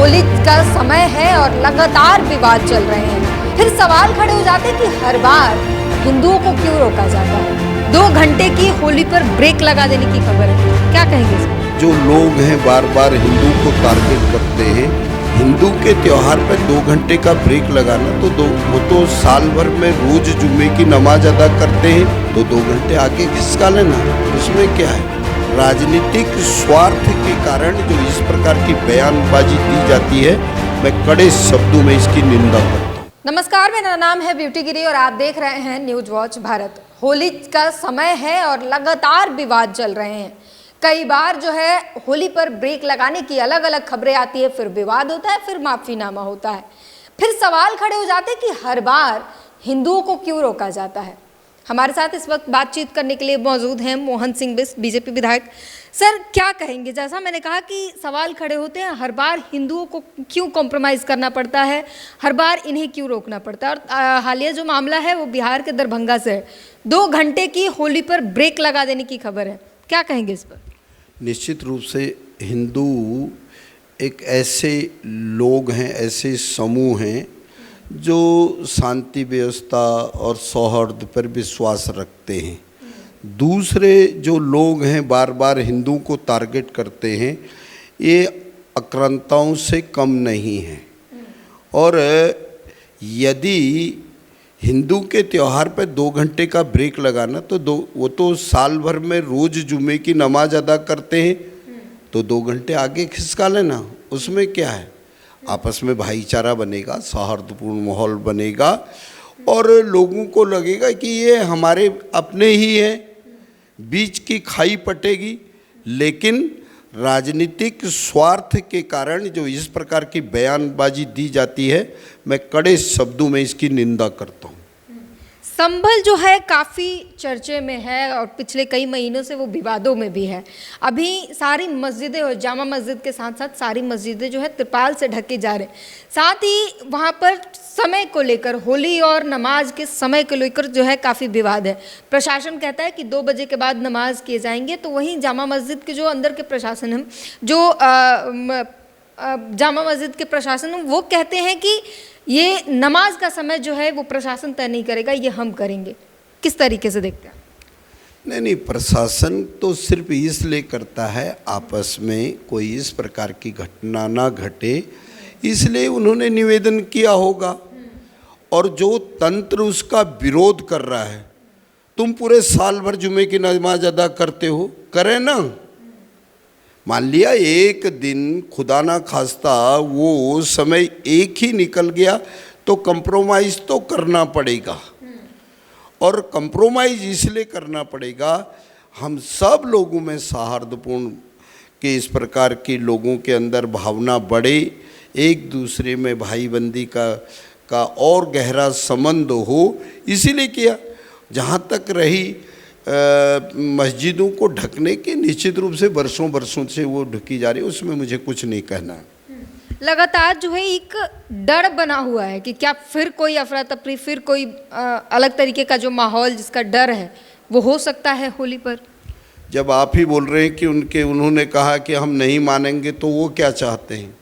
होली का समय है और लगातार विवाद चल रहे हैं। फिर सवाल खड़े हो जाते हैं कि हर बार हिंदुओं को क्यों रोका जाता है। 2 घंटे की होली पर ब्रेक लगा देने की खबर है, क्या कहेंगे इसमें? जो लोग हैं बार बार हिंदू को टारगेट करते हैं, हिंदू के त्योहार पर 2 घंटे का ब्रेक लगाना वो तो साल भर में रोज जुम्मे की नमाज अदा करते हैं, तो 2 घंटे आगे खिसका लेना, उसमें क्या है। राजनीतिक स्वार्थ के कारण जो इस प्रकार की बयानबाजी दी जाती है, मैं कड़े शब्दों में इसकी निंदा करता हूँ। नमस्कार, मेरा नाम है ब्यूटी गिरी और आप देख रहे हैं न्यूज वॉच भारत। होली का समय है और लगातार विवाद चल रहे हैं। कई बार जो है होली पर ब्रेक लगाने की अलग अलग खबरें आती है, फिर विवाद होता है, फिर माफीनामा होता है, फिर सवाल खड़े हो जाते हैं कि हर बार हिंदुओं को क्यों रोका जाता है। हमारे साथ इस वक्त बातचीत करने के लिए मौजूद हैं मोहन सिंह बिष्ट, बीजेपी विधायक। सर, क्या कहेंगे? जैसा मैंने कहा कि सवाल खड़े होते हैं, हर बार हिंदुओं को क्यों कॉम्प्रोमाइज़ करना पड़ता है, हर बार इन्हें क्यों रोकना पड़ता है। और हालिया जो मामला है वो बिहार के दरभंगा से है। 2 घंटे की होली पर ब्रेक लगा देने की खबर है, क्या कहेंगे इस पर? निश्चित रूप से हिंदू एक ऐसे लोग हैं, ऐसे समूह हैं जो शांति व्यवस्था और सौहार्द पर विश्वास रखते हैं। दूसरे जो लोग हैं बार बार हिंदू को टारगेट करते हैं, ये आक्रांताओं से कम नहीं हैं। और यदि हिंदू के त्यौहार पर 2 घंटे का ब्रेक लगाना वो तो साल भर में रोज जुम्मे की नमाज अदा करते हैं, तो 2 घंटे आगे खिसका लेना, उसमें क्या है। आपस में भाईचारा बनेगा, सौहार्दपूर्ण माहौल बनेगा और लोगों को लगेगा कि ये हमारे अपने ही हैं, बीच की खाई पटेगी। लेकिन राजनीतिक स्वार्थ के कारण जो इस प्रकार की बयानबाजी दी जाती है, मैं कड़े शब्दों में इसकी निंदा करता हूँ। संभल जो है काफ़ी चर्चे में है और पिछले कई महीनों से वो विवादों में भी है। अभी सारी मस्जिदें और जामा मस्जिद के साथ साथ सारी मस्जिदें जो है त्रिपाल से ढके जा रहे हैं। साथ ही वहाँ पर समय को लेकर, होली और नमाज के समय को लेकर जो है काफ़ी विवाद है। प्रशासन कहता है कि 2 बजे के बाद नमाज किए जाएंगे, तो वहीं जामा मस्जिद के जो अंदर के प्रशासन हैं, जो जामा मस्जिद के प्रशासन वो कहते हैं कि ये नमाज का समय जो है वो प्रशासन तय नहीं करेगा, ये हम करेंगे। किस तरीके से देखते हैं? नहीं, प्रशासन तो सिर्फ इसलिए करता है आपस में कोई इस प्रकार की घटना ना घटे, इसलिए उन्होंने निवेदन किया होगा। और जो तंत्र उसका विरोध कर रहा है, तुम पूरे साल भर जुमे की नमाज अदा करते हो, करें ना। मान लिया एक दिन खुदा ना खास्ता वो समय एक ही निकल गया, तो कंप्रोमाइज़ तो करना पड़ेगा। और कंप्रोमाइज़ इसलिए करना पड़ेगा, हम सब लोगों में सौहार्दपूर्ण के इस प्रकार के लोगों के अंदर भावना बढ़े, एक दूसरे में भाईबंदी का और गहरा संबंध हो, इसीलिए किया। जहाँ तक रही मस्जिदों को ढकने की, निश्चित रूप से वर्षों से वो ढकी जा रही है, उसमें मुझे कुछ नहीं कहना है। लगातार जो है एक डर बना हुआ है कि क्या फिर कोई अफरा तफरी, फिर कोई अलग तरीके का जो माहौल जिसका डर है वो हो सकता है होली पर। जब आप ही बोल रहे हैं कि उन्होंने कहा कि हम नहीं मानेंगे, तो वो क्या चाहते हैं,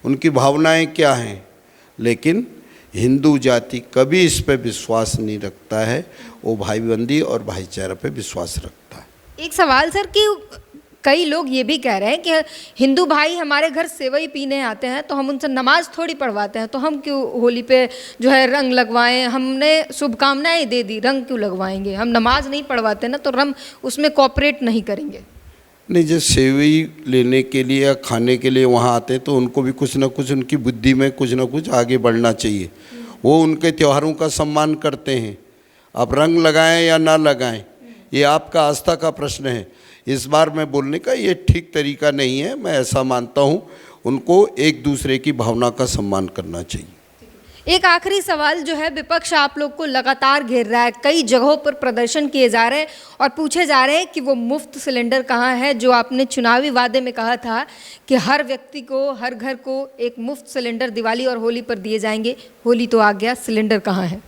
उनकी भावनाएं क्या हैं। लेकिन हिंदू जाति कभी इस पे विश्वास नहीं रखता है, वो भाईबंदी और भाईचारा पे विश्वास रखता है। एक सवाल सर कि कई लोग ये भी कह रहे हैं कि हिंदू भाई हमारे घर सेवई पीने आते हैं, तो हम उनसे नमाज थोड़ी पढ़वाते हैं, तो हम क्यों होली पे जो है रंग लगवाएं। हमने शुभकामनाएं दे दी, रंग क्यों लगवाएंगे। हम नमाज नहीं पढ़वाते ना, तो हम उसमें कोऑपरेट नहीं करेंगे। नहीं, जब सेवई लेने के लिए या खाने के लिए वहाँ आते हैं, तो उनको भी कुछ ना कुछ, उनकी बुद्धि में कुछ ना कुछ आगे बढ़ना चाहिए। वो उनके त्योहारों का सम्मान करते हैं। आप रंग लगाएं या ना लगाएं, ये आपका आस्था का प्रश्न है। इस बार मैं बोलने का ये ठीक तरीका नहीं है, मैं ऐसा मानता हूँ। उनको एक दूसरे की भावना का सम्मान करना चाहिए। एक आखिरी सवाल जो है, विपक्ष आप लोग को लगातार घेर रहा है, कई जगहों पर प्रदर्शन किए जा रहे हैं और पूछे जा रहे हैं कि वो मुफ्त सिलेंडर कहाँ है, जो आपने चुनावी वादे में कहा था कि हर व्यक्ति को, हर घर को एक मुफ्त सिलेंडर दिवाली और होली पर दिए जाएंगे। होली तो आ गया, सिलेंडर कहाँ है?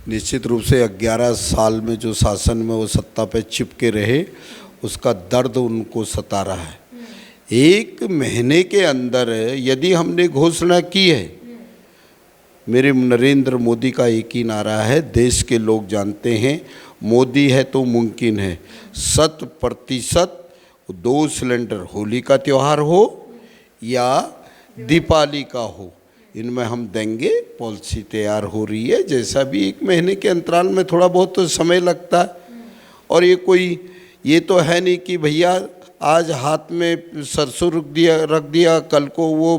निश्चित रूप से 11 साल में जो शासन में वो सत्ता पे चिपके रहे, उसका दर्द उनको सता रहा है। 1 महीने के अंदर यदि हमने घोषणा की है, मेरे नरेंद्र मोदी का एक ही नारा है, देश के लोग जानते हैं मोदी है तो मुमकिन है। 100% 2 सिलेंडर होली का त्यौहार हो या दीपावली का हो, इनमें हम देंगे। पॉलिसी तैयार हो रही है, जैसा भी 1 महीने के अंतराल में थोड़ा बहुत तो समय लगता है। और ये तो है नहीं कि भैया आज हाथ में सरसों रख दिया कल को वो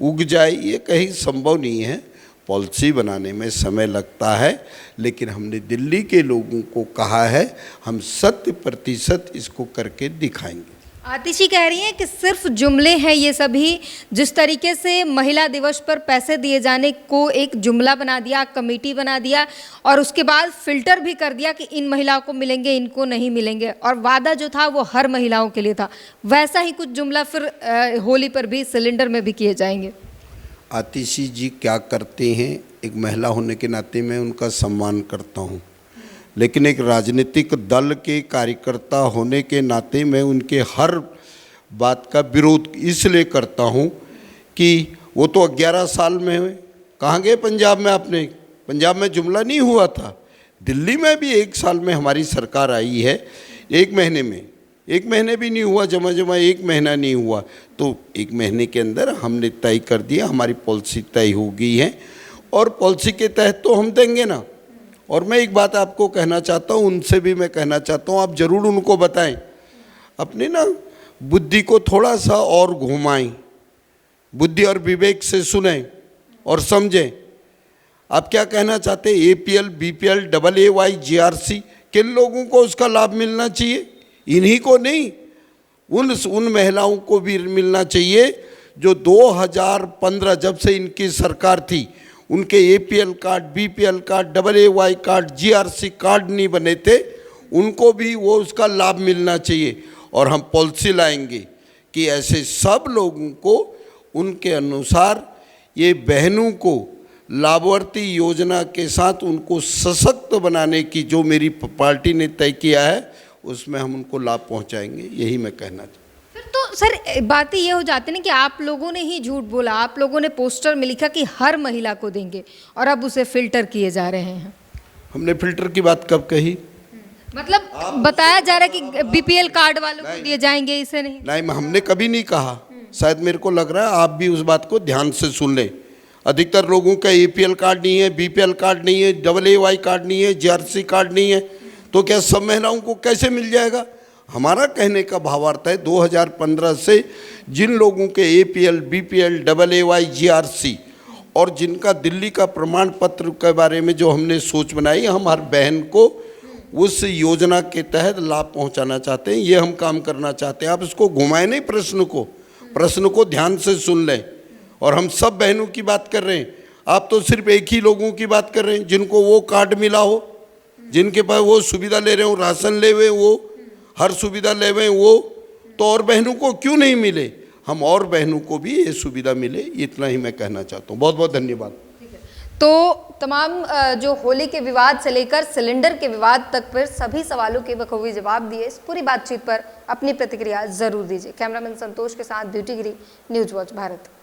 उग जाए, ये कहीं संभव नहीं है। पॉलिसी बनाने में समय लगता है, लेकिन हमने दिल्ली के लोगों को कहा है हम 100% इसको करके दिखाएंगे। आतिशी कह रही हैं कि सिर्फ जुमले हैं ये सभी। जिस तरीके से महिला दिवस पर पैसे दिए जाने को एक जुमला बना दिया, कमेटी बना दिया और उसके बाद फिल्टर भी कर दिया कि इन महिलाओं को मिलेंगे, इनको नहीं मिलेंगे, और वादा जो था वो हर महिलाओं के लिए था, वैसा ही कुछ जुमला फिर होली पर भी सिलेंडर में भी किए जाएंगे। आतिशी जी क्या करते हैं, एक महिला होने के नाते मैं उनका सम्मान करता हूँ, लेकिन एक राजनीतिक दल के कार्यकर्ता होने के नाते मैं उनके हर बात का विरोध इसलिए करता हूँ कि वो तो 11 साल में हुए, कहाँ गए पंजाब में? आपने पंजाब में जुमला नहीं हुआ था। दिल्ली में भी 1 साल में हमारी सरकार आई है, 1 महीने में, 1 महीने भी नहीं हुआ, जमा 1 महीना नहीं हुआ, तो 1 महीने के अंदर हमने तय कर दिया, हमारी पॉलिसी तय हो गई है और पॉलिसी के तहत तो हम देंगे ना। और मैं एक बात आपको कहना चाहता हूँ, उनसे भी मैं कहना चाहता हूँ, आप ज़रूर उनको बताएं, अपने ना बुद्धि को थोड़ा सा और घुमाएं, बुद्धि और विवेक से सुनें और समझें। आप क्या कहना चाहते हैं? APL, BPL, AAY, GRC, किन लोगों को उसका लाभ मिलना चाहिए? इन्हीं को नहीं, उन महिलाओं को भी मिलना चाहिए जो 2015 जब से इनकी सरकार थी उनके APL card, BPL card, AAY card, GRC card नहीं बने थे, उनको भी वो उसका लाभ मिलना चाहिए। और हम पॉलिसी लाएंगे कि ऐसे सब लोगों को उनके अनुसार ये बहनों को लाभार्थी योजना के साथ उनको सशक्त बनाने की जो मेरी पार्टी ने तय किया है उसमें हम उनको लाभ पहुंचाएंगे, यही मैं कहना चाहता हूँ। तो सर बातें ये हो जाती है ना कि आप लोगों ने ही झूठ बोला, आप लोगों ने पोस्टर में लिखा कि हर महिला को देंगे और अब उसे फिल्टर किए जा रहे हैं। हमने फिल्टर की बात कब कही? मतलब बताया जा रहा है कि BPL कार्ड वालों को दिए जाएंगे, इसे नहीं। हमने कभी नहीं कहा। शायद मेरे को लग रहा है आप भी उस बात को ध्यान से सुन लें। अधिकतर लोगों का APL कार्ड नहीं है, BPL कार्ड नहीं है, AAY कार्ड नहीं है, GRC कार्ड नहीं है, तो क्या सब महिलाओं को कैसे मिल जाएगा? हमारा कहने का भावार्थ है 2015 से जिन लोगों के APL, BPL, AAY, GRC और जिनका दिल्ली का प्रमाण पत्र के बारे में जो हमने सोच बनाई, हम हर बहन को उस योजना के तहत लाभ पहुंचाना चाहते हैं, ये हम काम करना चाहते हैं। आप इसको घुमाएं नहीं, प्रश्न को ध्यान से सुन लें। और हम सब बहनों की बात कर रहे हैं, आप तो सिर्फ एक ही लोगों की बात कर रहे हैं जिनको वो कार्ड मिला हो, जिनके पास वो सुविधा ले रहे हो, राशन ले हुए वो, हर सुविधा ले हुए वो, तो और बहनों को क्यों नहीं मिले? हम और बहनों को भी ये सुविधा मिले, इतना ही मैं कहना चाहता हूँ। बहुत बहुत धन्यवाद। तो तमाम जो होली के विवाद से लेकर सिलेंडर के विवाद तक पर सभी सवालों के बखूबी जवाब दिए। इस पूरी बातचीत पर अपनी प्रतिक्रिया जरूर दीजिए। कैमरामैन संतोष के साथ ब्यूटी गिरी, न्यूज वॉच भारत।